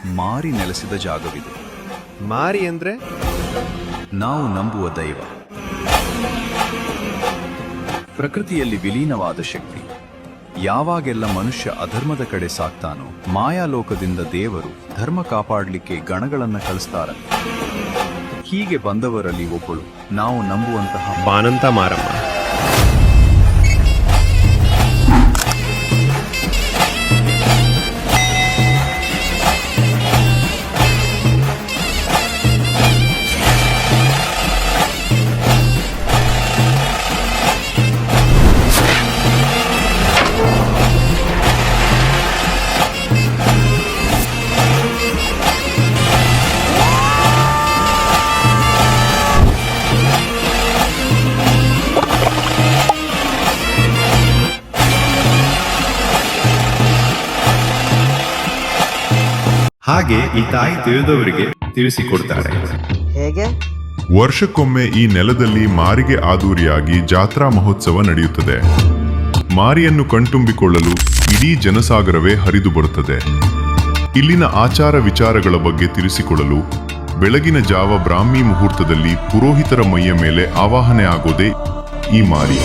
ಮಾರಿ ನೆಲೆಸಿದ ಜಾಗವಿದು. ಮಾರಿ ಅಂದ್ರೆ ನಾವು ನಂಬುವ ದೈವ, ಪ್ರಕೃತಿಯಲ್ಲಿ ವಿಲೀನವಾದ ಶಕ್ತಿ. ಯಾವಾಗೆಲ್ಲ ಮನುಷ್ಯ ಅಧರ್ಮದ ಕಡೆ ಸಾಕ್ತಾನೋ, ಮಾಯಾಲೋಕದಿಂದ ದೇವರು ಧರ್ಮ ಕಾಪಾಡಲಿಕ್ಕೆ ಗಣಗಳನ್ನ ಕಳಿಸ್ತಾರಂತೆ. ಹೀಗೆ ಬಂದವರಲ್ಲಿ ಒಬ್ಬಳು ನಾವು ನಂಬುವಂತಹ ಬಾನಂತ ಮಾರಮ್ಮ. ಹಾಗೆ ಈ ತಾಯಿ ತಿಳಿದವರಿಗೆ ತಿಳಿಸಿಕೊಡ್ತಾರೆ. ಹೇಗೆ? ವರ್ಷಕ್ಕೊಮ್ಮೆ ಈ ನೆಲದಲ್ಲಿ ಮಾರಿಗೆ ಆದೂರಿಯಾಗಿ ಜಾತ್ರಾ ಮಹೋತ್ಸವ ನಡೆಯುತ್ತದೆ. ಮಾರಿಯನ್ನು ಕಣ್ತುಂಬಿಕೊಳ್ಳಲು ಇಡೀ ಜನಸಾಗರವೇ ಹರಿದು ಬರುತ್ತದೆ. ಇಲ್ಲಿನ ಆಚಾರ ವಿಚಾರಗಳ ಬಗ್ಗೆ ತಿಳಿಸಿಕೊಡಲು ಬೆಳಗಿನ ಜಾವ ಬ್ರಾಹ್ಮಿ ಮುಹೂರ್ತದಲ್ಲಿ ಪುರೋಹಿತರ ಮೈಯ ಮೇಲೆ ಆವಾಹನೆ ಆಗೋದೇ ಈ ಮಾರಿ.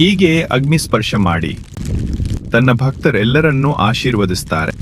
ಹೀಗೆ ಅಗ್ನಿ ಸ್ಪರ್ಶ ಮಾಡಿ ತನ್ನ ಭಕ್ತರೆಲ್ಲರನ್ನೂ ಆಶೀರ್ವದಿಸ್ತಾರೆ.